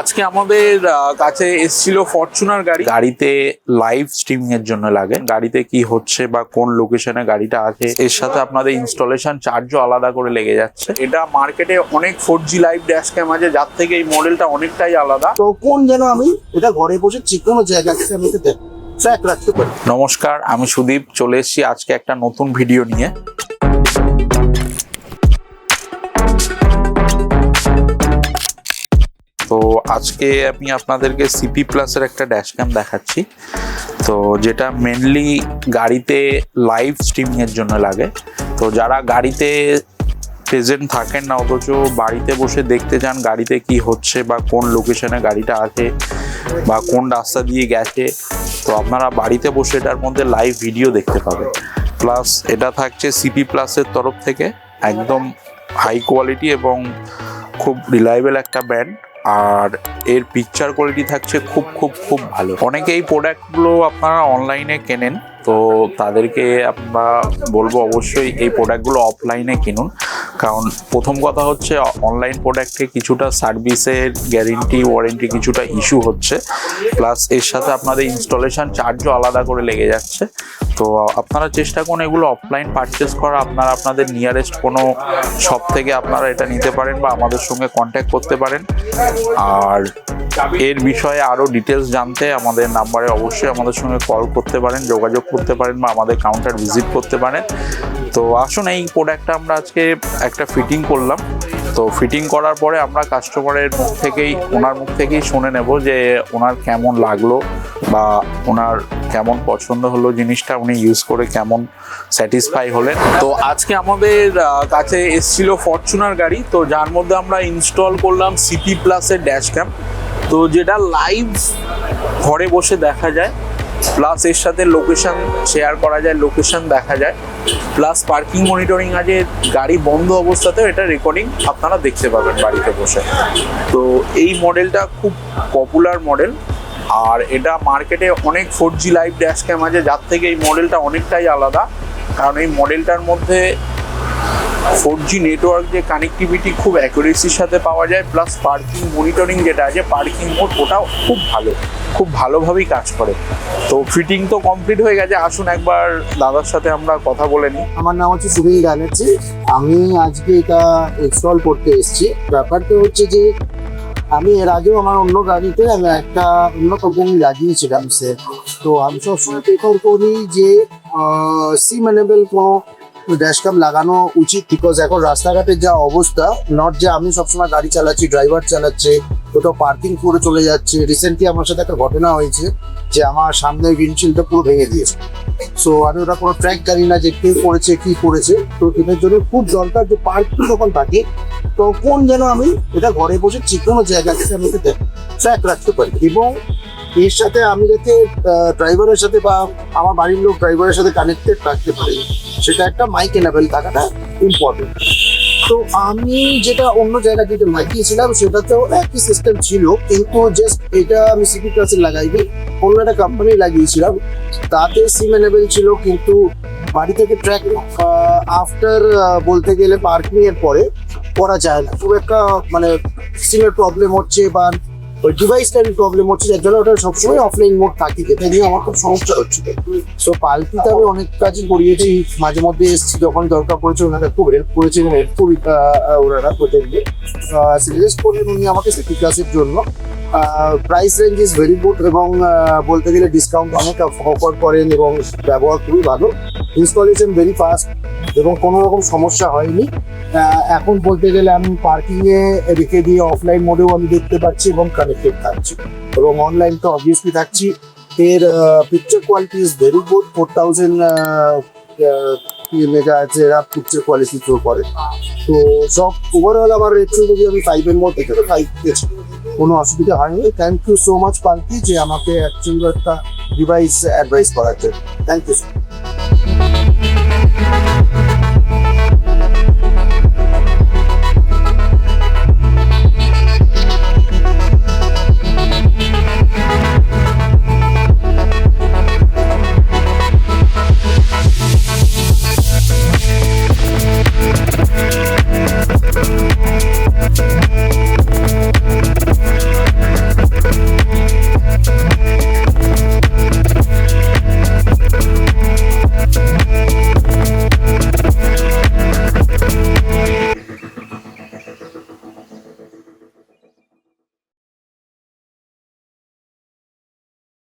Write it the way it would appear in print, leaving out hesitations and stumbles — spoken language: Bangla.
আজকে আমাদের কাছে এসেছিল ফরচুনার গাড়িতে লাইভ স্ট্রিমিং এর জন্য লাগে, গাড়িতে কি হচ্ছে বা কোন লোকেশনে গাড়িটা আছে এর সাথে আপনাদের ইনস্টলেশন চার্জও আলাদা করে লেগে যাচ্ছে। এটা মার্কেটে অনেক 4G লাইভ ড্যাশ ক্যাম আছে, যার থেকে এই মডেলটা অনেকটাই আলাদা। তো কোন যেন আমি এটা ঘরে বসে যে কোনো জায়গায় আমি ট্র্যাক রাখতে পারি। নমস্কার, আমি সুদীপ, চলে এসেছি আজকে একটা নতুন ভিডিও নিয়ে। তো আজকে আমি আপনাদেরকে সিপি প্লাসের একটা ড্যাশ ক্যাম দেখাচ্ছি, তো যেটা মেনলি গাড়িতে লাইভ স্ট্রিমিং এর জন্য লাগে। তো যারা গাড়িতে প্রেজেন্ট থাকেন না, অথচ বাড়িতে বসে দেখতে চান গাড়িতে কি হচ্ছে বা কোন লোকেশনে গাড়িটা আছে বা কোন রাস্তা দিয়ে গেছে, তো আপনারা বাড়িতে বসে এটার মধ্যে লাইভ ভিডিও দেখতে পাবেন। প্লাস এটা থাকছে সিপি প্লাসের তরফ থেকে, একদম হাই কোয়ালিটি এবং খুব রিলায়েবল একটা ব্র্যান্ড। আর এর পিকচার কোয়ালিটি থাকছে খুব খুব খুব ভালো। অনেকে এই প্রোডাক্টগুলো আপনারা অনলাইনে কেনেন, তো তাদেরকে আমরা বলবো অবশ্যই এই প্রোডাক্টগুলো অফলাইনে কিনুন। কারণ প্রথম কথা হচ্ছে অনলাইন প্রোডাক্টে কিছুটা সার্ভিসের গ্যারেন্টি ওয়ারেন্টি কিছুটা ইস্যু হচ্ছে, প্লাস এর সাথে আপনাদের ইনস্টলেশন চার্জও আলাদা করে লেগে যাচ্ছে। তো আপনারা চেষ্টা করুন এগুলো অফলাইন পারচেস করা। আপনারা আপনাদের নিয়ারেস্ট কোনো শপ থেকে আপনারা এটা নিতে পারেন বা আমাদের সঙ্গে কন্ট্যাক্ট করতে পারেন। আর এর বিষয়ে আরও ডিটেলস জানতে আমাদের নাম্বারে অবশ্যই আমাদের সঙ্গে কল করতে পারেন, যোগাযোগ করতে পারেন বা আমাদের কাউন্টার ভিজিট করতে পারেন। তো আসুন, এই প্রোডাক্টটা আমরা আজকে একটা ফিটিং করলাম। তো ফিটিং করার পরে আমরা কাস্টমারের ওনার মুখ থেকেই শুনে নেব যে ওনার কেমন লাগলো বা ওনার কেমন পছন্দ হলো জিনিসটা, উনি ইউজ করে কেমন স্যাটিসফাই হলেন। তো আজকে আমাদের কাছে এসেছিল ফরচুনার গাড়ি, তো যার মধ্যে আমরা ইনস্টল করলাম সিপি প্লাসের ড্যাশ ক্যাম, তো যেটা লাইভ ঘরে বসে দেখা যায়, প্লাস এর সাথে লোকেশন শেয়ার করা যায়, লোকেশন দেখা যায়, প্লাস পার্কিং মনিটরিং আছে। গাড়ি বন্ধ অবস্থাতেও এটা রেকর্ডিং আপনারা দেখতে পাবেন বাড়িতে বসে। তো এই মডেলটা খুব পপুলার মডেল, আর এটা মার্কেটে অনেক 4G লাইভ ড্যাশ ক্যাম আছে, যার থেকে এই মডেলটা অনেকটাই আলাদা। কারণ এই মডেলটার মধ্যে 4G নেটওয়ার্ক যে কানেক্টিভিটি খুব অ্যাকুরেসির সাথে পাওয়া যায়, প্লাস পার্কিং মনিটরিং যেটা আছে, পার্কিং মোড, ওটাও খুব ভালোভাবেই কাজ করে। তো ফিটিং তো কমপ্লিট হয়ে গেছে, আসুন একবার দাদার সাথে আমরা কথা বলে নিই। আমার নাম হচ্ছে সুনীল ব্যানার্জি, আমি আজকে এটা ইনস্টল করতে এসেছি। ব্যাপারটা হচ্ছে যে আমি এর আগেও আমার অন্য গাড়িতে আমি একটা অন্য কোম্পানি লাগিয়েছিলাম সেট। তো আমি সবসময় প্রেফার করি যে সিমেনেবল কোনো ড্যাশ ক্যাম লাগানো উচিত, বিকজ এখন রাস্তাঘাটের যা অবস্থা, নট যে আমি সবসময় গাড়ি চালাচ্ছি, ড্রাইভার চালাচ্ছে, কোথাও পার্কিং করে চলে যাচ্ছে। রিসেন্টলি আমার সাথে একটা ঘটনা হয়েছে যে আমার সামনে উইন্ডশিল্ডটা পুরো ভেঙে দিয়েছে। সো আমি ওটা কোনো ট্র্যাক জানি না যে কে করেছে কি করেছে। তো এটার জন্য খুব দরকার যে পার্কিং যখন থাকে তখন যেন আমি এটা ঘরে বসে যে কোনো জায়গা থেকে আমি ট্র্যাক রাখতে পারি, এবং এর সাথে আমি যাতে ড্রাইভারের সাথে বা আমার বাড়ির লোক ড্রাইভারের সাথে কানেক্টেড রাখতে পারি, সেটা একটা মাইক এনেবল থাকাটা ইম্পর্টেন্ট। তো আমি যেটা অন্য জায়গায় যেটা লাগিয়েছিলাম সেটাতেও একই সিস্টেম ছিল, কিন্তু জাস্ট এটা আমি সিপি প্লাসে লাগাইনি, অন্য একটা কোম্পানি লাগিয়েছিলাম, তাতে সিম এনেবল ছিল, কিন্তু বাড়ি থেকে ট্র্যাক আফটার বলতে গেলে পার্কিং এর পরে করা যায় না। খুব একটা মানে সিমের প্রবলেম হচ্ছে বা ওই ডিভাইসটার প্রবলেম হচ্ছে, যার জন্য ওটা সবসময় অফলাইন মোড থাকে, যেটা নিয়ে আমার খুব সমস্যা হচ্ছিল। সো পাল্টিতে আমি অনেক কাজই করিয়েছি, মাঝে মধ্যে এসেছি যখন দরকার পড়েছে, ওনারা খুব হেল্প করেছেন, হেল্পফুল ওনারা প্রত্যেককে সাজেস্ট করলেন উনি আমাকে সিপি ক্লাসের জন্য। Price range is very good, এবং বলতে গেলে ডিসকাউন্ট অনেক অফার করেন এবং ব্যবহার খুবই ভালো। ইনস্টলেশন ভেরি ফাস্ট এবং কোনো রকম সমস্যা হয়নি। এখন বলতে গেলে আমি পার্কিংয়ে রেখে দিয়ে অফলাইন মোডেও আমি দেখতে পাচ্ছি এবং কানেক্টেড থাকছি, এবং অনলাইন তো অবভিয়াসলি থাকছি। এর picture quality is very good, 4000 mega আছে এরা পিকচার কোয়ালিটি থ্রো করে। তো সব ওভারঅল আমার রেট যদি আমি 5-এর মধ্যে থেকে 5 দিয়েছি, কোনো অসুবিধা হয়নি। থ্যাংক ইউ সো মাচ পালকি যে আমাকে অ্যাকচুয়ালি একটা ডিভাইস অ্যাডভাইস করার জন্য। Thank you.